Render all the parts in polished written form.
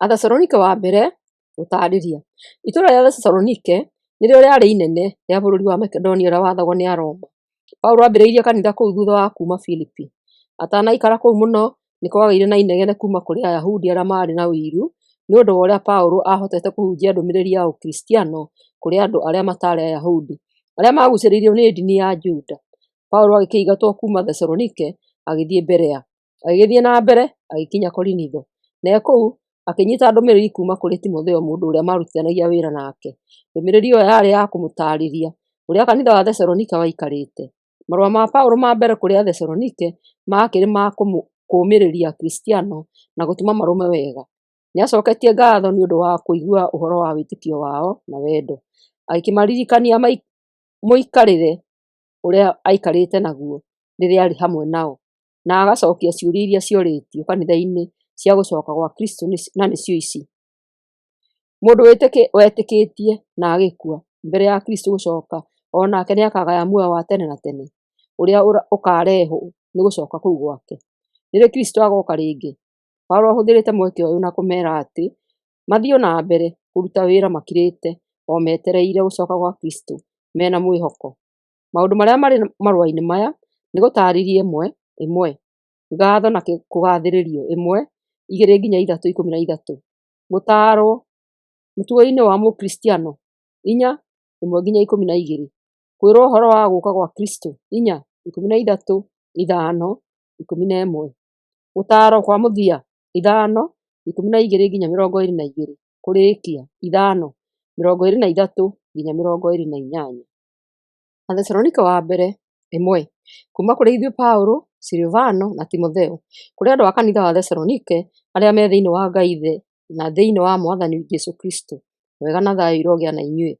Athesalonike wa mbere gũtarĩria. Itũũra rĩa Thesalonike nĩrĩo rĩarĩ inene rĩa bũrũri wa Makedonia ũrĩa wathagwo nĩ Aroma. Paũlũ ambĩrĩirie kanitha kũu thutha wa kuuma Filipi. Atanaikara kũu mũno nĩ kwagĩire na inegene kuuma kũrĩ Ayahudi arĩa maarĩ na ũiru nĩ ũndũ wa ũrĩa Paũlũ ahotete kũhunjia ndũmĩrĩri ya ũkristiano kũrĩ andũ arĩa matarĩ Ayahudi arĩa magucĩrĩirio nĩ ndini ya Juda. Paũlũ agĩkĩingatwo kuuma Thesalonike agĩthiĩ Berea, agĩthiĩ na mbere agĩkinya Korinitho, na kũu akĩnyita ndũmĩrĩri kuuma kũrĩ Timotheo, mũndũ ũrĩa marutithanagia wĩra nake. Ndũmĩrĩri ĩyo yarĩ ya kũmũtaarĩria ũrĩa kanitha wa Thesalonike waikarĩte. Marũa ma Paũlũ ma mbere kũrĩ Athesalonike makĩrĩ ma kũũmĩrĩria Akristiano na gũtũma marũme wega. Nĩ acoketie ngatho nĩ ũndũ wa kũigua ũhoro wa wĩtĩkio wao na wendo, akĩmaririkania mũikarĩre ũrĩa aikarĩte naguo rĩrĩa arĩ hamwe nao, na agacokia ciũria iria ciorĩtio kanitha-inĩ cia gũcoka gwa Kristo, na nĩcio ici: mũndũ wetĩkĩtie na agĩkua mbere ya Kristo gũcoka, o nake nĩ akagaya muoyo wa tene na tene ũrĩa ũkaarehwo nĩ gũcoka kũu gwake rĩrĩ Kristo agoka rĩngĩ. Paũlũ ahũthĩrĩte mweke ũyũ na kũmeera atĩ mathiĩ na mbere kũruta wĩra makirĩte o metereire gũcoka gwa Kristo mena mwĩhoko. Maũndũ marĩa marĩ marũa-inĩ maya nĩ gũtaarĩria ĩmwe, ngatho na kũgathĩrĩrio 1:2-3, gũtaarwo mũtugo-inĩ wa mũkristiano 4:1-12, kwĩrwo ũhoro wa gũũka gwa Kristo 4:13-5-11, gũtaarwo kwa mũthia 5:12-22, kũrĩĩkia 5:23-28. Athesalonike wa mbere 1. Kuuma kũrĩ ithuĩ Paũlũ, Silivano na Timotheo, kũrĩ andũ a kanitha wa Thesalonike arĩa me thĩinĩ wa Ngai Ithe na thĩinĩ wa Mwathani Jesũ Kristo, wega na thayũ irogĩa na inyuĩ.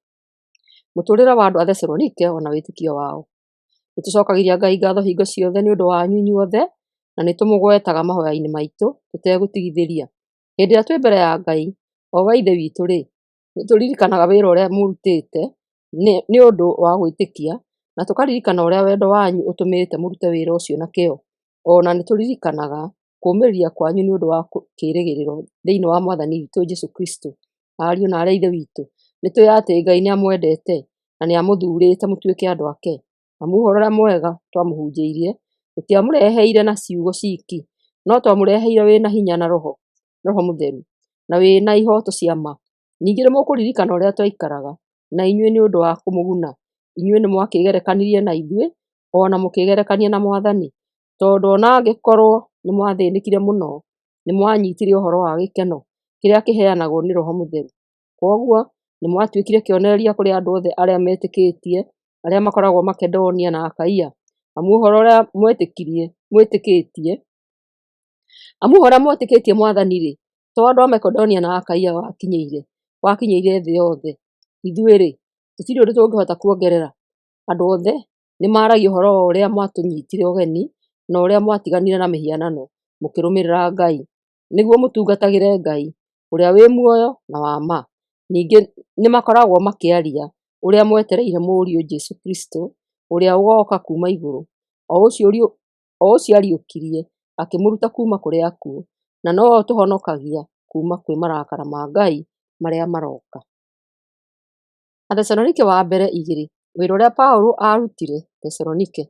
Mũtũũrĩre wa andũ a Thesalonike o na wĩtĩkio wao. Nĩtũcokagĩria Ngai ngatho hingo ciothe nĩ ũndũ wanyu inyuothe, na nĩtũmũgwetaga mahoya-inĩ maitũ tũtegũtigithĩria. Hĩndĩ ĩrĩa twĩ mbere ya Ngai o we Ithe witũ-rĩ, nĩtũririkanaga wĩra ũrĩa mũrutĩte nĩ ũndũ wa gwĩtĩkia, na tũkaririkana ũrĩa wendo wanyu ũtũmĩte mũrute wĩra ũcio na kĩyo. O na nĩtũririkanaga kũũmĩrĩria kwanyu nĩ ũndũ wa kĩĩrĩgĩrĩro thĩinĩ wa Mwathani witũ Jesũ Kristo. Ariũ na aarĩ a Ithe witũ, nĩtũĩ atĩ Ngai nĩamwendete na nĩamũthuurĩte mũtuĩke andũ ake. Amu ũhoro ũrĩa mwega twamũhunjĩirie tũtiamũreheire na ciugo ciki, no twamũreheire wĩna hinya na Roho Mũtheru, na wĩna ihooto cia ma. Ningĩ nĩmũkũririkana ũrĩa twaikaraga na inyuĩ nĩ ũndũ wa kũmũguna. Inyuĩ nĩmwakĩgerekanirie na ithuĩ, o na mũkĩgerekania na Mwathani, tondũ ona angĩkorwo nĩmwathĩnĩkire mũno, nĩmwanyitire ũhoro wa gĩkeno kĩrĩa kĩheanagwo nĩ Roho Mũtheru. Kwoguo nĩmwatuĩkire kĩonereria kũrĩ andũ othe arĩa metĩkĩtie, arĩa makoragwo Makedonia na Akaia, amu ũhoro ũrĩa mwetĩkĩtie Mwathani-rĩ, to andũ a Makedonia na Akaia wakinyĩire thĩ yothe. Ithuĩ-rĩ, tũtirĩ ũndũ tũngĩhota kuongerera. Andũ othe nĩmaragia ũhoro wa ũrĩa mwatũnyitire ũgeni na ũrĩa mwatiganire na mĩhianano mũkĩrũmĩrĩra Ngai, nĩguo mũtungatagĩre Ngai ũrĩa wĩ muoyo na wa ma. Ningĩ nĩmakoragwo makĩaria ũrĩa mwetereire Mũriũ Jesũ Kristo ũrĩa ũgoka kuuma igũrũ, o ũcio ariũkirie akĩmũruta kuuma kũrĩ akuũ, na nowe ũtũhonokagia kuuma kwĩ marakara ma Ngai marĩa maroka. Athesalonike wa mbere 2. Wĩra ũrĩa Paũlũ aarutire Thesalonike.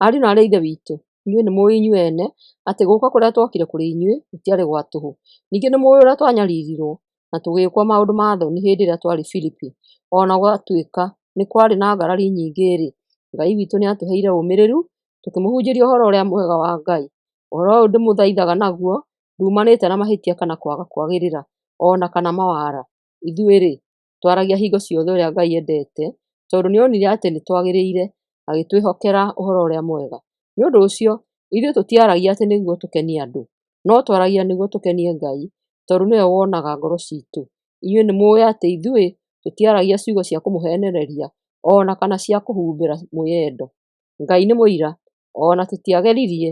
Ariũ na aarĩ a Ithe witũ, inyuĩ nĩmũĩ inyuĩ ene atĩ gũũka kũrĩa twokire kũrĩ inyuĩ gũtiarĩ gwa tũhũ. Ningĩ nĩmũĩ ũrĩa twanyariirirwo na tũgĩĩkwo maũndũ ma thoni hĩndĩ ĩrĩa twarĩ Filipi. O na gwatuĩka nĩ kwarĩ na ngarari nyingĩ-rĩ, Ngai witũ nĩatũheire ũũmĩrĩru tũkĩmũhunjĩria ũhoro ũrĩa mwega wa Ngai. Ũhoro ũyũ ndĩmũthaithaga naguo nduumanĩte na mahĩtia kana kwaga kwagĩrĩra, o na kana mawara. Ithuĩ-rĩ, twaragia hingo ciothe ũrĩa Ngai endete, tondũ nĩonire atĩ nĩtwagĩrĩire, agĩtwĩhokera ũhoro ũrĩa mwega. Nĩ ũndũ ũcio, ithuĩ tũtiaragia atĩ nĩguo tũkenie andũ, no twaragia nĩguo tũkenie Ngai, tondũ nĩwe wonaga ngoro ciitũ. Inyuĩ nĩmũĩ atĩ ithuĩ tũtiaragia ciugo cia kũmũhenereria, o na kana cia kũhumbĩra mwĩyendo. Ngai nĩ mũira, o na tũtiageririe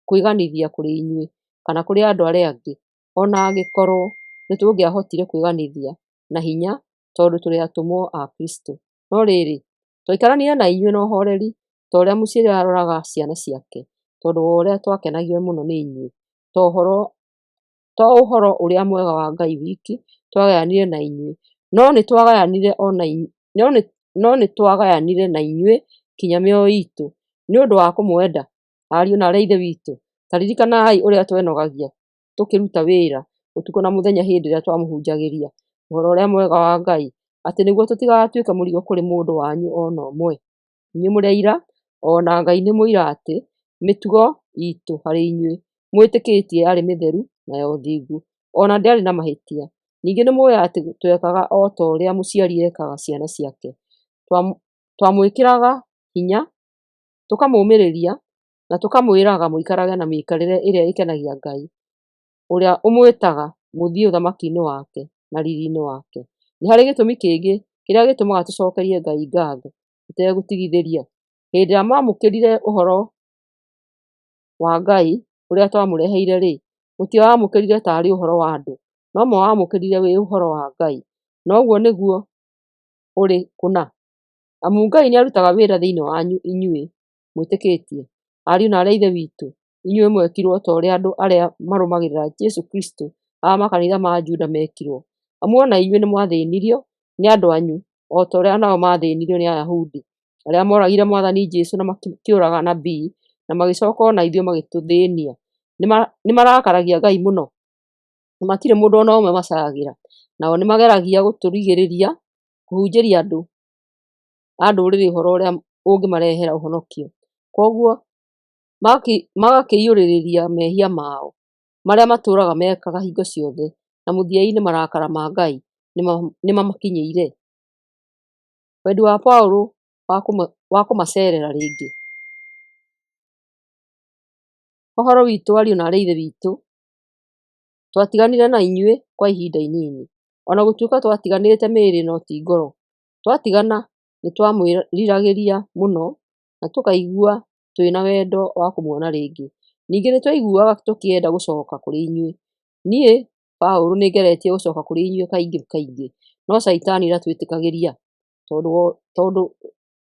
kwĩganithia kũrĩ inyuĩ kana kũrĩ andũ arĩa angĩ, o na angĩkorwo nĩtũngĩahotire kwĩganithia na hinya tondũ tũrĩ atũmwo a Kristo. No rĩrĩ, twaikaranirie na inyuĩ na ũhooreri ta ũrĩa mũciari aroraga ciana ciake, tondũ wa ũrĩa twakenagio mũno nĩ inyuĩ, to ũhoro ũrĩa mwega wa Ngai wiki twagayanire na inyuĩ, no nĩ twagayanire na inyuĩ kinya mĩoyo itũ nĩ ũndũ wa kũmwenda. Ariũ na aarĩ a Ithe witũ, ta ririkanai ũrĩa twenogagia tũkĩruta wĩra ũtukũ na mũthenya hĩndĩ ĩrĩa twamũhunjagĩria ũhoro ũrĩa mwega wa Ngai, atĩ nĩguo tũtigatuĩke mũrigo kũrĩ mũndũ wanyu o na ũmwe. Inyuĩ mũrĩ aira, o na Ngai nĩ mũira atĩ mĩtugo itũ harĩ inyuĩ mwĩtĩkĩtie yarĩ mĩtheru na ya ũthingu, o na ndĩarĩ na mahĩtia. Ningĩ nĩ mũũĩ atĩ twekaga o ta ũrĩa mũciari ekaga ciana ciake. Twamwĩkĩraga hinya, tũkamũũmĩrĩria na tũkamwĩraga mũikarage na mĩikarĩre ĩrĩa ĩkenagia Ngai, ũrĩa ũmwĩtaga mũthiĩ ũthamaki-inĩ wake na riiri-inĩ wake. Nĩ harĩ gĩtũmi kĩngĩ kĩrĩa gĩtũmaga tũcokerie Ngai ngatho tũtegũtigithĩria. Hĩndĩ ĩrĩa mwamũkĩrire ũhoro wa Ngai ũrĩa twamũreheire-rĩ, mũtiwamũkĩrire tarĩ ũhoro wa andũ, no mwamũkĩrire wĩ ũhoro wa Ngai, na ũguo nĩguo ũrĩ kũna. Amu Ngai nĩarutaga wĩra thĩinĩ wanyu inyuĩ mwĩtĩkĩtie. Ariũ na aarĩ a Ithe witũ, inyuĩ mwekirwo ta ũrĩa andũ arĩa marũmagĩrĩra Jesũ Kristo a makanitha ma Juda mekirwo. Amu o na inyuĩ nĩ mwathĩnirio nĩ andũ anyu o ta ũrĩa nao mathĩnirio nĩ Ayahudi arĩa moragire Mwathani Jesũ na makĩũraga anabii na magĩcoka o na ithuĩ magĩtũthĩnia. Nĩ marakaragia Ngai mũno na matirĩ mũndũ o na ũmwe macayagĩra. Nao nĩ mageragia gũtũrigĩrĩria kũhunjĩria andũ a ndũrĩrĩ ũhoro ũrĩa ũngĩmarehera ũhonokio. Kwoguo magakĩiyũrĩrĩria mehia mao marĩa matũũraga mekaga hingo ciothe, na mũthia-inĩ marakara ma Ngai nĩ mamakinyĩire. Wendi wa Paũlũ wa kũmacerera rĩngĩ. Ũhoro witũ ariũ na aarĩ a Ithe witũ, twatiganire na inyuĩ kwa ihinda inini, o na gũtuĩka twatiganĩte mĩĩrĩ no ti ngoro. Twatigana nĩ twamwĩriragĩria mũno na tũkaigua twĩna wendo wa kũmuona rĩngĩ. Ningĩ nĩ twaiguaga tũkĩenda gũcoka kũrĩ inyuĩ. Niĩ Paũlũ nĩngeretie gũcoka kũrĩ inyuĩ kaingĩ kaingĩ, no Caitani ndatwĩtĩkagĩria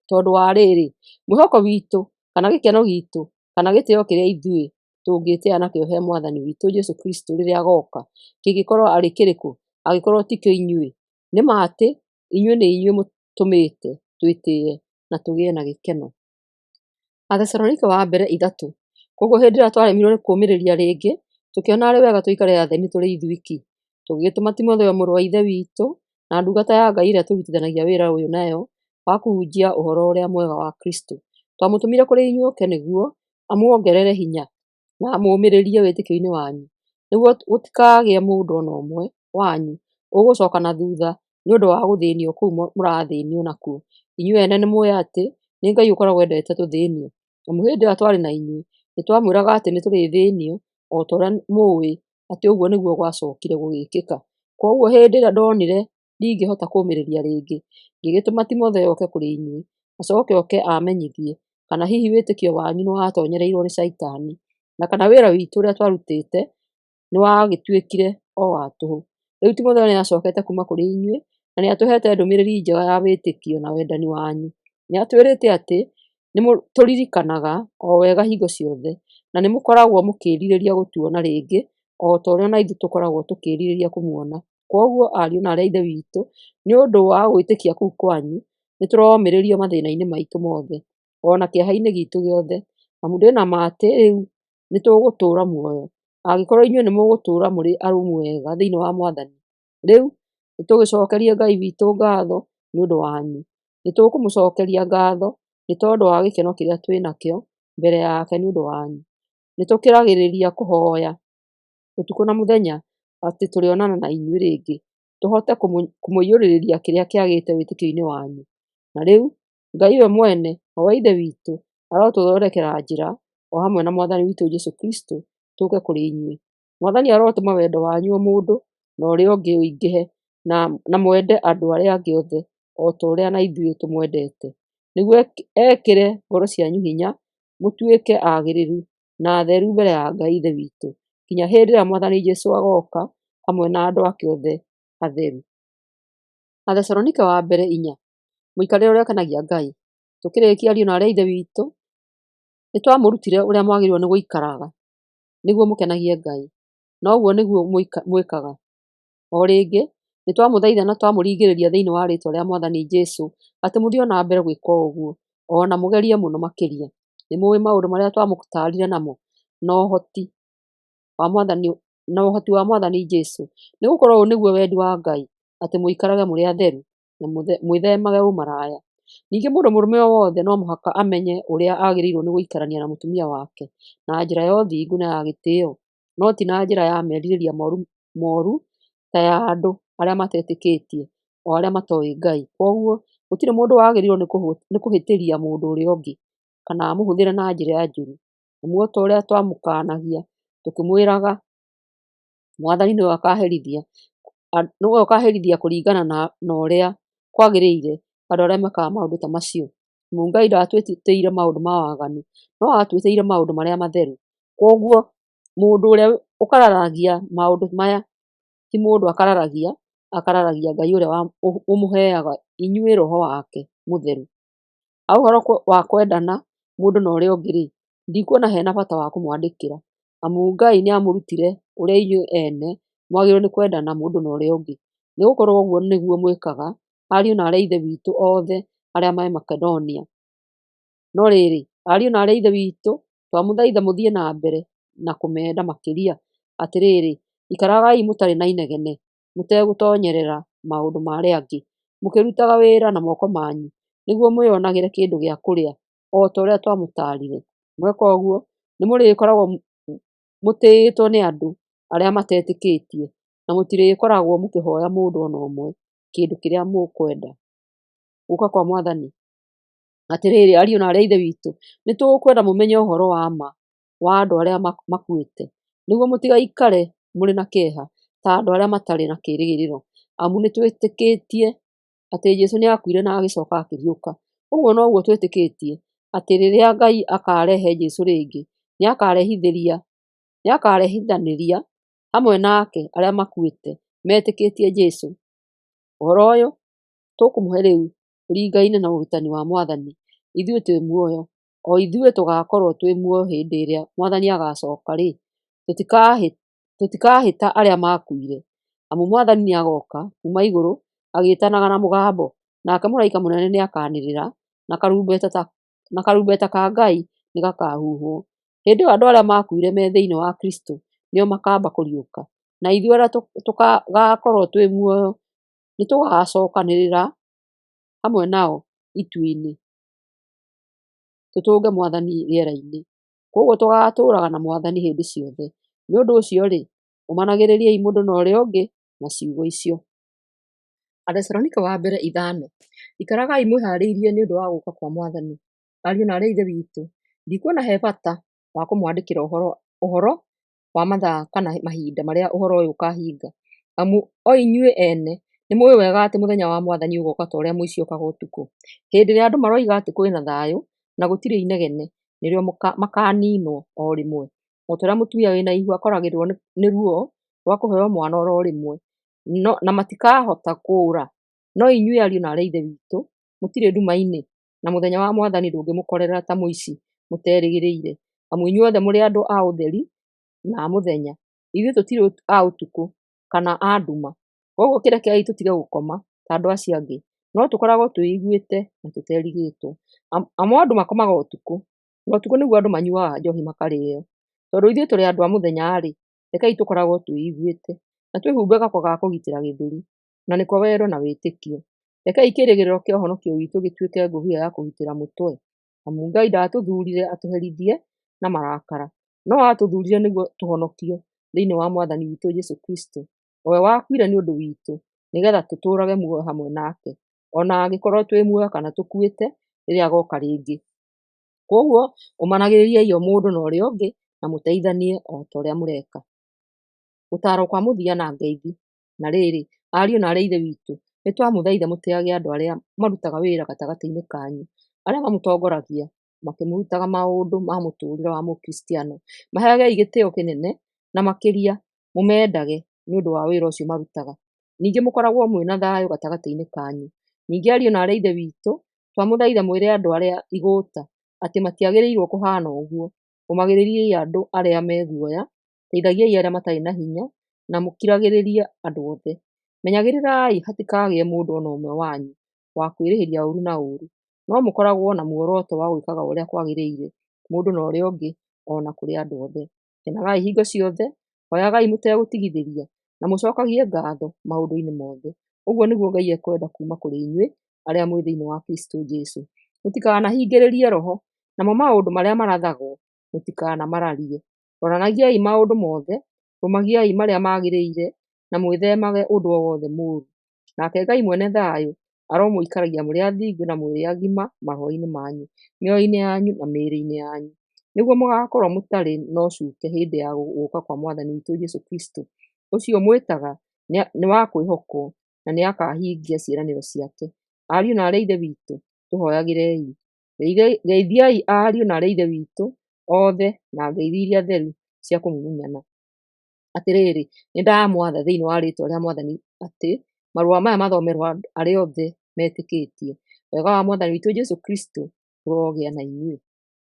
tondũ wa rĩrĩ, mwĩhoko witũ kana gĩkeno gitũ kana gĩtĩo kĩrĩa ithuĩ tũngĩtĩĩa nakĩo he Mwathani witũ Jesũ Kristo rĩrĩa agoka kĩngĩkorwo arĩ kĩrĩkũ angĩkorwo ti kĩo inyuĩ. Nĩ ma atĩ inyuĩ nĩ inyuĩ mũtũmĩte twĩtĩĩe na tũgĩe na gĩkeno. Athesalonike wa mbere 3. Koguo hĩndĩ ĩrĩa twaremirwo nĩ kũũmĩrĩria rĩngĩ, tũkĩona arĩ wega tũikare athĩni tũrĩ ithuiki, tũgĩgĩtũma Timotheo mũrũ wa Ithe witũ na ndungata ya Ngai ĩrĩa tũrutithanagia wĩra ũyũ nayo wa kũhunjia ũhoro ũrĩa mwega wa Kristo. Twamũtũmire kũrĩ inyuĩ oke nĩguo amuongerere hinya na amũũmĩrĩrie wĩtĩkio-inĩ wanyu, nĩguo gũtikagĩe mũndũ o na ũmwe wanyu ũgũcoka na thutha nĩ ũndũ wa gũthĩĩnio kũu mũrathĩĩnio nakuo. Inyuĩ ene nĩ mũũĩ atĩ nĩ Ngai ũkoragwo endete tũthĩĩnio. Amu hĩndĩ ĩrĩa twarĩ na inyuĩ nĩ twamwĩraga atĩ nĩ tũrĩthĩĩnio o ta ũrĩa mũũĩ atĩ ũguo nĩguo gwacokire gũgĩkĩka. Kwoguo hĩndĩ ĩrĩa ndonire ndingĩhota kũũmĩrĩria rĩngĩ, ngĩgĩtũma Timotheo oke kũrĩ inyuĩ, acoke oke amenyithie kana hihi wĩtĩkio wanyu nĩ watonyereirwo nĩ Caitani, na kana wĩra witũ ũrĩa twarutĩte nĩ wagĩtuĩkire o wa tũhũ. Rĩu Timotheo nĩ acokete kuuma kũrĩ inyuĩ na nĩ atũheete ndũmĩrĩri njega ya wĩtĩkio na wendani wanyu. Nĩ atwĩrĩte atĩ nĩ mũtũririkanaga o wega hingo ciothe na nĩ mũkoragwo mũkĩĩrirĩria gũtuona rĩngĩ o ta ũrĩa o na ithuĩ tũkoragwo tũkĩĩrirĩria kũmuona. Kwoguo ariũ na aarĩ a Ithe witũ, nĩ ũndũ wa gwĩtĩkia kũu kwanyu nĩ tũromĩrĩrio mathĩna-inĩ maitũ mothe o na kĩeha-inĩ gitũ gĩothe, amu ndĩ na ma atĩ rĩu nĩ tũgũtũũra muoyo angĩkorwo inyuĩ nĩ mũgũtũũra mũrĩ arũmu wega thĩinĩ wa Mwathani. Rĩu nĩ tũgĩcokerie Ngai witũ ngatho nĩ ũndũ wanyu. Nĩ tũkũmũcokeria ngatho nĩ tondũ wa gĩkeno kĩrĩa twĩnakĩo mbere yake nĩ ũndũ wanyu. Nĩ tũkĩragĩrĩria kũhoya ũtukũ na mũthenya atĩ tũrĩonana na inyuĩ rĩngĩ, tũhote kũmũiyũrĩrĩria kĩrĩa kĩagĩte wĩtĩkio-inĩ wanyu. Na rĩu Ngai we mwene o we Ithe witũ arotũthondekera njĩra o hamwe na Mwathani witũ Jesũ Kristo tũũke kũrĩ inyuĩ. Mwathani arotũma wendo wanyu o mũndũ na ũrĩa ũngĩ ũingĩhe na mwende andũ arĩa angĩ othe o ta ũrĩa na ithuĩ tũmwendete, nĩguo ekĩre ngoro cianyu hinya mũtuĩke aagĩrĩru na atheru mbere ya Ngai Ithe witũ nginya hĩndĩ ĩrĩa Mwathani Jesũ agoka hamwe na andũ ake othe atheru. Athesalonike wa mbere 4. Mũikarĩre ũrĩa ũkenagia Ngai. Tũkĩrĩkia ariũ na aarĩ a Ithe witũ, nĩ twamũrutire ũrĩa mwagĩrĩirwo nĩ gũikaraga nĩguo mũkenagie Ngai. na ũguo nĩguo mwĩkaga. O rĩngĩ, nĩ twamũthaitha na twamũringĩrĩria thĩinĩ wa rĩĩtwa rĩa Mwathani Jesũ atĩ mũthiĩ o na mbere gwĩka ũguo, o na mũgerie mũno makĩria. Nĩ mũĩ maũndũ marĩa twamũtaarire namo na ũhoti wa Mwathani Jesũ, nĩgũkorwo ũũ nĩguo wendi wa Ngai, atĩ mũikarage mũrĩ atheru na mwĩthemage ũmaraya. Ningĩ mũndũ mũrũme o wothe no mũhaka amenye ũrĩa agĩrĩirwo nĩ gũikarania na mũtumia wake na njĩra ya ũthingu na ya gĩtĩĩo, no ti na njĩra ya merirĩria moru ta ya andũ arĩa matetĩkĩtie, o arĩa matooĩ Ngai. Kwoguo, gũtirĩ mũndũ wagĩrĩirwo nĩ kũhĩtĩria mũndũ ũrĩa ũngĩ kana amũhũthĩre na njĩra njũru. Amu o ta ũrĩa twamũkaanagia tũkĩmwĩraga, Mwathani nĩwe ũkaaherithia kũringana na ũrĩa kwagĩrĩire andũ arĩa mekaga maũndũ ta macio. Amu Ngai ndatwĩtĩire maũndũ ma waganu, no atwĩtĩire maũndũ marĩa matheru. Kwoguo, mũndũ ũrĩa ũkararagia maũndũ maya ti mũndũ akararagia Ngai ũrĩa ũmũheaga inyuĩ Roho wake Mũtheru. Ha ũhoro wa kwendana mũndũ na ũrĩa ũngĩ-rĩ, ndikuona hena bata wa kũmwandĩkĩra, amu Ngai nĩ amũrutire ũrĩa inyuĩ ene mwagĩrĩirwo nĩ kwendana mũndũ na ũrĩa ũngĩ, nĩgũkorwo ũguo nĩguo mwĩkaga, ariũ na aarĩ a Ithe witũ othe arĩa me Makedonia. No rĩrĩ, ariũ na aarĩ a Ithe witũ, twamũthaitha mũthiĩ na mbere na kũmenda makĩria. Atĩrĩrĩ, ikaragai mũtarĩ na inegene, mũtegũtonyerera maũndũ ma arĩa angĩ, mũkĩrutaga wĩra na moko manyu, nĩguo mwĩonagĩre kĩndũ gĩa kũrĩa, o ta ũrĩa twamũtaarire. Mweka ũguo, nĩ mũrĩkoragwo mũtĩĩtwo nĩ andũ arĩa matetĩkĩtie, na mũtirĩkoragwo mũkĩhoya mũndũ o na ũmwe kĩndũ kĩrĩa mũkwenda. Gũũka kwa Mwathani. Atĩrĩrĩ, ariũ na aarĩ a Ithe witũ, nĩ tũkwenda mũmenye ũhoro wa ma wa andũ arĩa makuĩte, nĩguo mũtigaikare mũrĩ na kĩeha ta andũ arĩa matarĩ na kĩĩrĩgĩrĩro, amu nĩ twĩtĩkĩtie atĩ Jesũ nĩ aakuire na agĩcooka akĩriũka. Ũguo noguo twĩtĩkĩtie atĩ rĩrĩa Ngai akaarehe Jesũ rĩngĩ, nĩ akaarehithanĩria hamwe nake arĩa makuĩte metĩkĩtie Jesũ. Ũhoro ũyũ tũkũmũhe rĩu ũringaine na ũrutani wa Mwathani, ithuĩ twĩ muoyo, o ithuĩ tũgaakorwo twĩ muoyo hĩndĩ ĩrĩa Mwathani agaacoka-rĩ, tũtikahĩta arĩa makuire, amu Mwathani nĩ agooka kuuma igũrũ agĩĩtanaga na mũgambo, nake mũraika mũnene nĩ akaanĩrĩra, na karumbeta ka Ngai nĩ gakaahuhwo. Hĩndĩ ĩyo andũ arĩa makuire me thĩinĩ wa Kristũ nĩo makaamba kũriũka, na ithuĩ arĩa tũgaakorwo twĩ muoyo nĩ tũgaacokanĩrĩra hamwe nao itu-inĩ, tũtũnge Mwathani rĩera-inĩ. Kwoguo tũgaatũũraga na Mwathani hĩndĩ ciothe. Nĩ ũndũ ũcio-rĩ, ũmanagĩrĩriai mũndũ na ũrĩa ũngĩ na ciugo icio. Athesalonike wa mbere 5. Ikaragai mwĩhaarĩirie nĩ ũndũ wa gũũka kwa Mwathani. Ariũ na aarĩ a Ithe witũ, ndikuona he bata wa kũmwandĩkĩra ũhoro wa mathaa kana mahinda marĩa ũhoro ũyũ ũkahinga, amu o inyuĩ ene nĩ mũĩ wega atĩ mũthenya wa Mwathani ũgooka ta ũrĩa mũici okaga ũtukũ. Hĩndĩ ĩrĩa andũ maroiga atĩ kwĩna thayũ na gũtirĩ inegene, nĩrĩo makaaniinwo o rĩmwe, o ta ũrĩa mũtumia wĩna ihu akoragĩrwo nĩ ruo rwa kũheo mwana oro rĩmwe, na matikahota kũũra. No inyuĩ ariũ na aarĩ a Ithe witũ, mũtirĩ nduma-inĩ, na mũthenya wa Mwathani ndũngĩmũkorerera ta mũici mũterĩgĩrĩire, amu inyuothe mũrĩ andũ a ũtheri na a mũthenya. Ithuĩ tũtirĩ a ũtukũ kana a nduma. Kwoguo kĩrekei tũtige gũkoma ta andũ acio angĩ, no tũkoragwo twĩiguĩte na tũterigĩtwo. Amu andũ makomaga ũtukũ, na ũtukũ nĩguo andũ manyuaga njohi makarĩĩo. Tondũ ithuĩ tũrĩ andũ a mũthenya-rĩ, rekei tũkoragwo twĩiguĩte na twĩhumbe gako ga kũgitĩra gĩthũri, na nĩko wendo na wĩtĩkio. Rekei kĩĩrĩgĩrĩro kĩa ũhonokio witũ gĩtuĩke ngũbia ya kũgitĩra mũtwe, amu Ngai ndaatũthuurire atũherithie na marakara, no aatũthuurire nĩguo tũhonokio thĩinĩ wa Mwathani witũ Jesũ Kristũ, o we wakuire nĩ ũndũ witũ, nĩgetha tũtũũrage muoyo hamwe nake, o na angĩkorwo twĩ muoyo kana tũkuĩte rĩrĩa agooka rĩngĩ. Kwoguo, ũmanagĩrĩriai o mũndũ na ũrĩa ũngĩ na mũteithanie o ta ũrĩa mũreka. Gũtaarwo kwa mũthia na ngeithi. Na rĩrĩ, ariũ na aarĩ a Ithe witũ, nĩ twamũthaitha mũtĩĩage andũ arĩa marutaga wĩra gatagatĩ-inĩ kanyu, arĩa mamũtongoragia makĩmũrutaga maũndũ ma mũtũũrĩre wa mũkristiano. Maheagei gĩtĩĩo kĩnene, na makĩria mũmendage nĩ ũndũ wa wĩra ũcio marutaga. Ningĩ mũkoragwo mwĩna thayũ gatagatĩ-inĩ kanyu. Ningĩ ariũ na aarĩ a Ithe witũ, twamũthaitha mwĩre andũ arĩa igũũta atĩ matiagĩrĩirwo kũhaana ũguo. Ũmagĩrĩriei andũ arĩa me guoya, Teithagiai arĩa matarĩ na hinya na mũkiragĩrĩrie andũ othe. Menyagĩrĩrai hatikagĩe mũndũ ona ũmwe wanyu wa kwĩrĩhĩria ũũru na ũũru, no mũkoragwo na muoroto wa gwĩkaga ũrĩa kwagĩrĩire mũndũ na ũrĩa ũngĩ ona kũrĩ andũ othe. Kenagai hingo ciothe, hoyagai mũtegũtigithĩria, na mũcokagie ngatho maũndũ-inĩ mothe. Ũguo nĩguo Ngai ekwenda kuuma kũrĩ inyuĩ arĩa mwĩ thĩinĩ wa Kristo Jesũ. Mũtikanahingĩrĩrie roho, namo maũndũ marĩa marathagwo mũtikanamararie. Roranagiai maũndũ mothe, rũmagiai marĩa magĩrĩire, na mwĩthemage ũndũ o wothe mũũru. Nake Ngai mwene thayũ aromũikaragia mũrĩ athingu na mũrĩ agima maroho-inĩ manyu, mĩoyo-inĩ yanyu na mĩĩrĩ-inĩ yanyu, nĩguo mũgakorwo mũtarĩ na ũcuuke hĩndĩ ya gũũka kwa Mwathani witũ Jesũ Kristo. Ũcio mwĩtaga nĩ wa kwĩhokwo na nĩ akahingia ciĩranĩro ciake. Ariũ na aarĩ a Ithe witũ, tũhoyagĩrei. Geithiai ariũ na aarĩ a Ithe witũ othe na ngeithi iria theru cia kũmumunyana. Atĩrĩrĩ, nĩndamwatha thĩinĩ wa rĩĩtwa rĩa Mwathani atĩ marũa maya mathomerwo arĩa othe metĩkĩtie. Wega wa Mwathani witũ Jesũ Kristo ũrogĩa na inyuĩ.